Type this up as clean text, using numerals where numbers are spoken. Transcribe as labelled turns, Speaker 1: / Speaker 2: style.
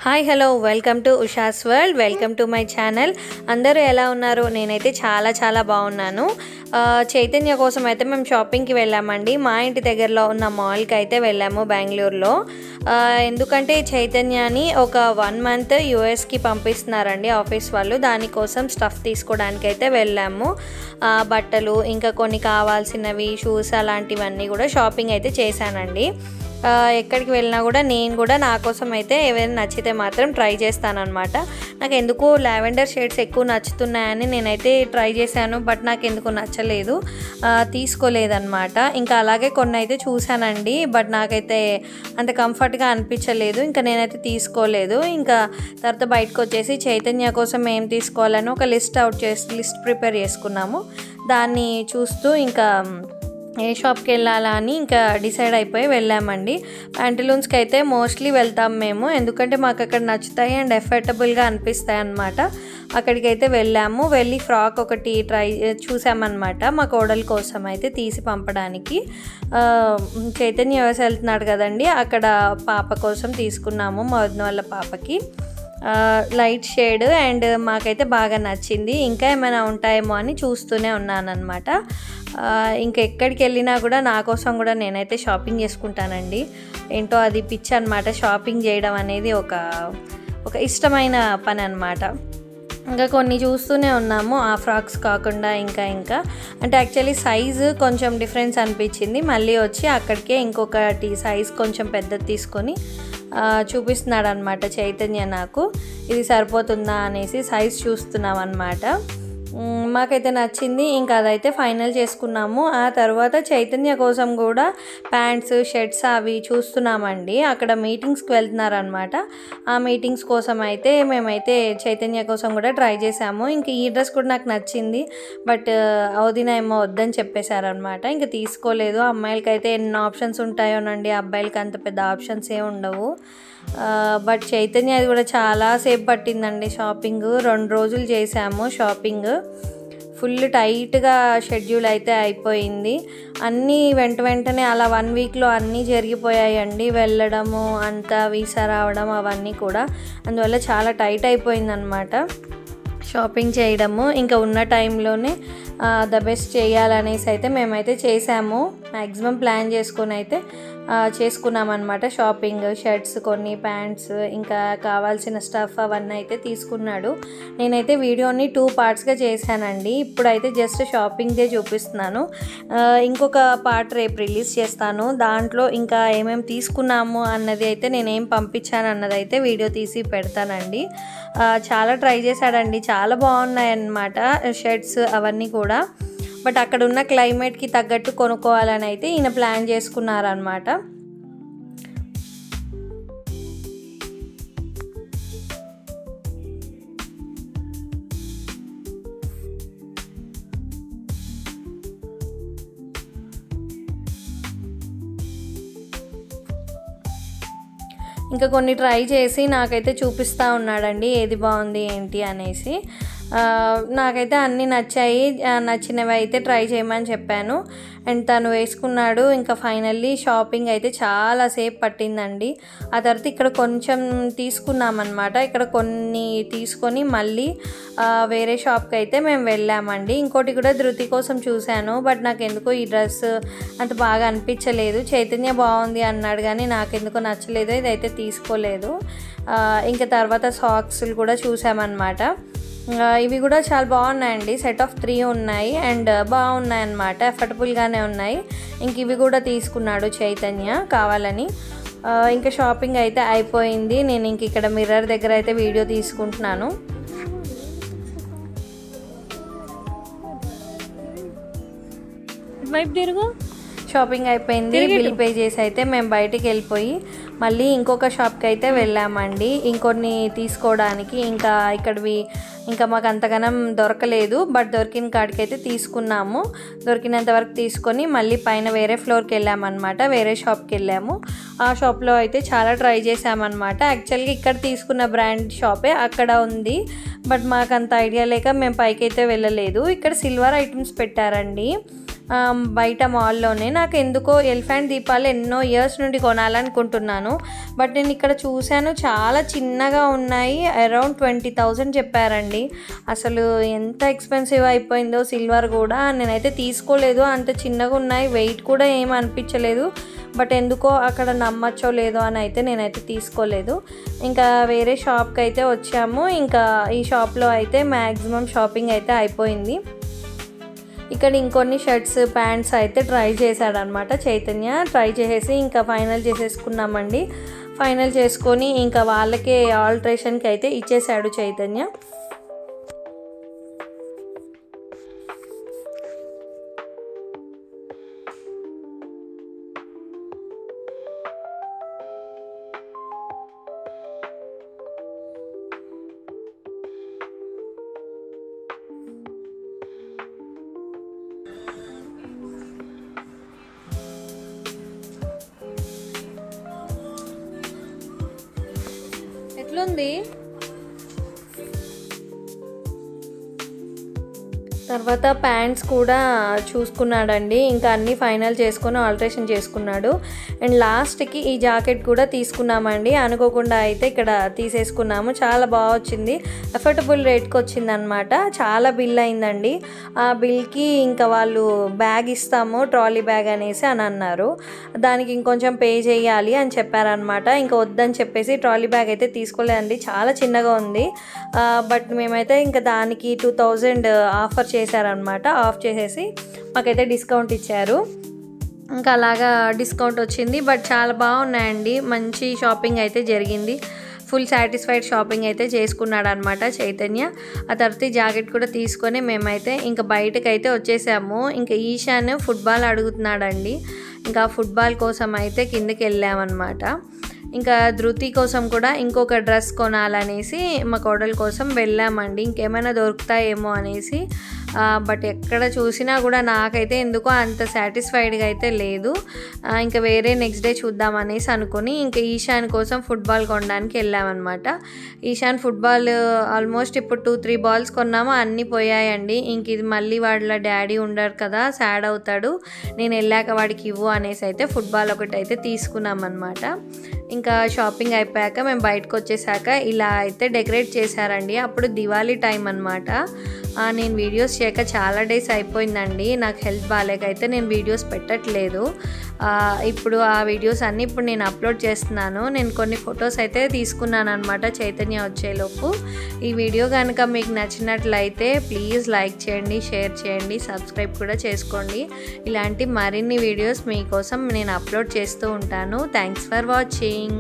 Speaker 1: Hi hello welcome to Usha's world. Welcome to my channel. అందరూ ఎలా ఉన్నారు? నేనైతే చాలా బాగున్నాను. చైతన్య కోసం అయితే మేము షాపింగ్కి వెళ్ళామండి. మా ఇంటి దగ్గరలో ఉన్న మాల్కి అయితే వెళ్ళాము బెంగళూరులో. ఎందుకంటే చైతన్యని ఒక 1 month యూఎస్కి పంపిస్తున్నారండి ఆఫీస్ వాళ్ళు. దానికోసం స్టఫ్ తీసుకోవడానికి అయితే వెళ్ళాము. బట్టలు ఇంకా కొన్ని కావాల్సినవి షూస్ అలాంటివన్నీ కూడా షాపింగ్ అయితే చేశానండి. ఎక్కడికి వెళ్ళినా కూడా నేను కూడా నా కోసం అయితే ఏవైనా నచ్చితే మాత్రం ట్రై చేస్తానన్నమాట. నాకు ఎందుకు లావెండర్ షేడ్స్ ఎక్కువ నచ్చుతున్నాయని నేనైతే ట్రై చేశాను, బట్ నాకు ఎందుకు నచ్చలేదు, తీసుకోలేదన్నమాట. ఇంకా అలాగే కొన్ని అయితే చూశానండి, బట్ నాకైతే అంత కంఫర్ట్గా అనిపించలేదు. ఇంకా నేనైతే తీసుకోలేదు. ఇంకా తర్వాత బయటకు వచ్చేసి చైతన్య కోసం ఏం తీసుకోవాలని ఒక లిస్ట్ ప్రిపేర్ చేసుకున్నాము. దాన్ని చూస్తూ ఇంకా ఏ షాప్కి వెళ్ళాలా అని ఇంకా డిసైడ్ అయిపోయి వెళ్ళామండి. ప్యాంటీలూన్స్కి అయితే మోస్ట్లీ వెళ్తాం మేము, ఎందుకంటే మాకు అక్కడ నచ్చుతాయి అండ్ ఎఫర్టబుల్గా అనిపిస్తాయి అన్నమాట. అక్కడికి అయితే వెళ్ళాము. వెళ్ళి ఫ్రాక్ ఒకటి చూసామన్నమాట మా కోడల కోసం అయితే తీసి పంపడానికి. చైతన్య యూఎస్ వెళ్తున్నాడు కదండి, అక్కడ పాప కోసం తీసుకున్నాము, మా వదిన వాళ్ళ పాపకి. లైట్ షేడ్ అండ్ మాకైతే బాగా నచ్చింది. ఇంకా ఏమైనా ఉంటాయేమో అని చూస్తూనే ఉన్నానన్నమాట. ఇంకా ఎక్కడికి వెళ్ళినా కూడా నా కోసం కూడా నేనైతే షాపింగ్ చేసుకుంటానండి. ఏంటో అది పిచ్చి అనమాట. షాపింగ్ చేయడం అనేది ఒక ఇష్టమైన పని అనమాట. ఇంకా కొన్ని చూస్తూనే ఉన్నాము, ఆ ఫ్రాక్స్ కాకుండా ఇంకా అంటే యాక్చువల్లీ సైజు కొంచెం డిఫరెన్స్ అనిపించింది. మళ్ళీ వచ్చి అక్కడికే ఇంకొకటి సైజ్ కొంచెం పెద్దది తీసుకొని చూపిస్తున్నాడు అనమాట చైతన్య. నాకు ఇది సరిపోతుందా అనేసి సైజ్ చూస్తున్నాం అన్నమాట. మాకైతే నచ్చింది. ఇంకా అదైతే ఫైనల్ చేసుకున్నాము. ఆ తర్వాత చైతన్య కోసం కూడా ప్యాంట్స్ షర్ట్స్ అవి చూస్తున్నామండి. అక్కడ మీటింగ్స్కి వెళ్తున్నారనమాట. ఆ మీటింగ్స్ కోసం అయితే మేమైతే చైతన్య కోసం కూడా ట్రై చేసాము. ఇంక ఈ డ్రెస్ కూడా నాకు నచ్చింది, బట్ వదిన ఏమో వద్దని చెప్పేశారనమాట. ఇంకా తీసుకోలేదు. అమ్మాయిలకి అయితే ఎన్ని ఆప్షన్స్ ఉంటాయోనండి, అబ్బాయిలకి అంత పెద్ద ఆప్షన్స్ ఏ ఉండవు. బట్ చైతన్య అది కూడా చాలాసేపు పట్టిందండి షాపింగ్. 2 రోజులు చేసాము షాపింగ్. ఫుల్ టైట్గా షెడ్యూల్ అయితే అయిపోయింది. అన్నీ వెంటనే అలా 1 weekలో అన్నీ జరిగిపోయాయండి. వెళ్ళడము, అంతా వీసా రావడం అవన్నీ కూడా. అందువల్ల చాలా టైట్ అయిపోయిందనమాట షాపింగ్ చేయడము. ఇంకా ఉన్న టైంలోనే ద బెస్ట్ చేయాలనేసి అయితే మేమైతే చేసాము. మ్యాక్సిమం ప్లాన్ చేసుకొని అయితే చేసుకున్నామన్నమాట షాపింగ్. షర్ట్స్ కొన్ని, ప్యాంట్స్, ఇంకా కావాల్సిన స్టఫ్ అవన్నీ అయితే తీసుకున్నాడు. నేనైతే వీడియోని 2 partsగా చేశానండి. ఇప్పుడైతే జస్ట్ షాపింగ్దే చూపిస్తున్నాను. ఇంకొక పార్ట్ రేపు రిలీజ్ చేస్తాను. దాంట్లో ఇంకా ఏమేమి తీసుకున్నాము అన్నది అయితే నేనేం పంపించాను అన్నది అయితే వీడియో తీసి పెడతానండి. చాలా ట్రై చేశాడండి, చాలా బాగున్నాయి అన్నమాట షర్ట్స్ అవన్నీ కూడా. బట్ అక్కడ ఉన్న క్లైమేట్కి తగ్గట్టు కొనుక్కోవాలని అయితే ఈయన ప్లాన్ చేసుకున్నారనమాట. ఇంకా కొన్ని ట్రై చేసి నాకైతే చూపిస్తూ ఉన్నాడండి ఏది బాగుంది ఏంటి అనేసి. నాకైతే అన్నీ నచ్చాయి. నచ్చినవి అయితే ట్రై చేయమని చెప్పాను అండ్ తను వేసుకున్నాడు. ఇంకా ఫైనల్లీ షాపింగ్ అయితే చాలాసేపు పట్టిందండి. ఆ తర్వాత ఇక్కడ కొంచెం తీసుకున్నామన్నమాట. ఇక్కడ కొన్ని తీసుకొని మళ్ళీ వేరే షాప్కి అయితే మేము వెళ్ళామండి. ఇంకోటి కూడా ధృతి కోసం చూశాను, బట్ నాకు ఎందుకో ఈ డ్రెస్ అంత బాగా అనిపించలేదు. చైతన్య బాగుంది అన్నాడు కానీ నాకెందుకో నచ్చలేదు, ఇదైతే తీసుకోలేదు. ఇంకా తర్వాత సాక్స్లు కూడా చూసామన్నమాట. ఇవి కూడా చాలా బాగున్నాయండి. సెట్ ఆఫ్ 3 ఉన్నాయి అండ్ బాగున్నాయి అన్నమాట, ఎఫర్టబుల్గానే ఉన్నాయి. ఇంక ఇవి కూడా తీసుకున్నాడు చైతన్య కావాలని. ఇంకా షాపింగ్ అయితే అయిపోయింది. నేను ఇంక ఇక్కడ మిర్రర్ దగ్గర అయితే వీడియో తీసుకుంటున్నాను. వైపు తిరుగు. షాపింగ్ అయిపోయింది. బిల్ పే చేసి అయితే మేము బయటికి వెళ్ళిపోయి మళ్ళీ ఇంకొక షాప్కి అయితే వెళ్ళామండి ఇంకొన్ని తీసుకోవడానికి. ఇంకా మాకు అంతగానం దొరకలేదు, బట్ దొరికిన కాడికి అయితే తీసుకున్నాము. దొరికినంత వరకు తీసుకొని మళ్ళీ పైన వేరే ఫ్లోర్కి వెళ్ళామన్నమాట. వేరే షాప్కి వెళ్ళాము. ఆ షాప్లో అయితే చాలా ట్రై చేసామన్నమాట. యాక్చువల్గా ఇక్కడ తీసుకున్న బ్రాండ్ షాపే అక్కడ ఉంది, బట్ మాకు అంత ఐడియా లేక మేము పైకి అయితే వెళ్ళలేదు. ఇక్కడ సిల్వర్ ఐటమ్స్ పెట్టారండి. బయట మాల్లోనే. నాకు ఎందుకో ఎలిఫెంట్ దీపాలు ఎన్నో ఇయర్స్ నుండి కొనాలనుకుంటున్నాను. బట్ నేను ఇక్కడ చూశాను, చాలా చిన్నగా ఉన్నాయి. అరౌండ్ 20,000 చెప్పారండి. అసలు ఎంత ఎక్స్పెన్సివ్ అయిపోయిందో సిల్వర్ కూడా. నేనైతే తీసుకోలేదు, అంత చిన్నగా ఉన్నాయి, వెయిట్ కూడా ఏం అనిపించలేదు. బట్ ఎందుకో అక్కడ నమ్మచ్చో లేదో అని అయితే నేనైతే తీసుకోలేదు. ఇంకా వేరే షాప్కి అయితే వచ్చాము. ఇంకా ఈ షాప్లో అయితే మ్యాక్సిమం షాపింగ్ అయితే అయిపోయింది. ఇక్కడ ఇంకొన్ని షర్ట్స్ ప్యాంట్స్ అయితే ట్రై చేశాడనమాట చైతన్య. ట్రై చేసేసి ఇంకా ఫైనల్ చేసేసుకున్నామండి. ఫైనల్ చేసుకొని ఇంకా వాళ్ళకే ఆల్ట్రేషన్కి అయితే ఇచ్చేసాడు చైతన్య. ఎట్లుంది? తర్వాత ప్యాంట్స్ కూడా చూసుకున్నాడండి. ఇంకా అన్నీ ఫైనల్ చేసుకొని ఆల్ట్రేషన్ చేసుకున్నాడు. అండ్ లాస్ట్కి ఈ జాకెట్ కూడా తీసుకున్నామండి. అనుకోకుండా అయితే ఇక్కడ తీసేసుకున్నాము. చాలా బాగా వచ్చింది, అఫోర్డబుల్ రేట్కి వచ్చిందనమాట. చాలా బిల్ అయిందండి. ఆ బిల్కి ఇంకా వాళ్ళు బ్యాగ్ ఇస్తాము, ట్రాలీ బ్యాగ్ అనేసి అని అన్నారు. దానికి ఇంకొంచెం పే చేయాలి అని చెప్పారనమాట. ఇంకా వద్దని చెప్పేసి ట్రాలీ బ్యాగ్ అయితే తీసుకోలేదండి, చాలా చిన్నగా ఉంది. బట్ మేమైతే ఇంకా దానికి 2,000 ఆఫర్ చేశారనమాట. ఆఫ్ చేసేసి మాకైతే డిస్కౌంట్ ఇచ్చారు. ఇంకా అలాగా డిస్కౌంట్ వచ్చింది. బట్ చాలా బాగున్నాయండి, మంచి షాపింగ్ అయితే జరిగింది. ఫుల్ సాటిస్ఫైడ్ షాపింగ్ అయితే చేసుకున్నాడు అనమాట చైతన్య. ఆ తర్వాత జాకెట్ కూడా తీసుకొని మేమైతే ఇంకా బయటకు అయితే వచ్చేసాము. ఇంకా ఈశాన్ ఫుట్బాల్ అడుగుతున్నాడండి. ఇంకా ఫుట్బాల్ కోసం అయితే కిందకి వెళ్ళామన్నమాట. ఇంకా ధృతి కోసం కూడా ఇంకొక డ్రెస్ కొనాలనేసి మా కోడల కోసం వెళ్ళామండి, ఇంకేమైనా దొరుకుతాయేమో అనేసి. బట్ ఎక్కడ చూసినా కూడా నాకైతే ఎందుకో అంత సాటిస్ఫైడ్గా అయితే లేదు. ఇంకా వేరే నెక్స్ట్ డే చూద్దాం అనేసి అనుకుని ఇంకా ఈశాన్ కోసం ఫుట్బాల్ కొనడానికి వెళ్ళామన్నమాట. ఈశాన్ ఫుట్బాల్ ఆల్మోస్ట్ ఇప్పుడు 2-3 బాల్స్ కొన్నాము, అన్నీ పోయాయండి. ఇంక ఇది మళ్ళీ వాళ్ళ డాడీ ఉండరు కదా, సాడ్ అవుతాడు, నేను వెళ్ళాక వాడికి ఇవ్వు అనేసి అయితే ఫుట్బాల్ ఒకటి అయితే తీసుకున్నామన్నమాట. ఇంకా షాపింగ్ అయిపోయాక మేము బయటకు వచ్చేసాక ఇలా అయితే డెకరేట్ చేశారండి. అప్పుడు దివాళీ టైం అనమాట. నేను వీడియోస్ చేయక చాలా డేస్ అయిపోయిందండి. నాకు హెల్త్ బాగాలేకైతే నేను వీడియోస్ పెట్టట్లేదు. ఇప్పుడు ఆ వీడియోస్ అన్నీ ఇప్పుడు నేను అప్లోడ్ చేస్తున్నాను. నేను కొన్ని ఫొటోస్ అయితే తీసుకున్నాను అనమాట చైతన్య వచ్చేలోపు. ఈ వీడియో కనుక మీకు నచ్చినట్లయితే ప్లీజ్ లైక్ చేయండి, షేర్ చేయండి, సబ్స్క్రైబ్ కూడా చేసుకోండి. ఇలాంటి మరిన్ని వీడియోస్ మీకోసం నేను అప్లోడ్ చేస్తూ ఉంటాను. Thanks for watching.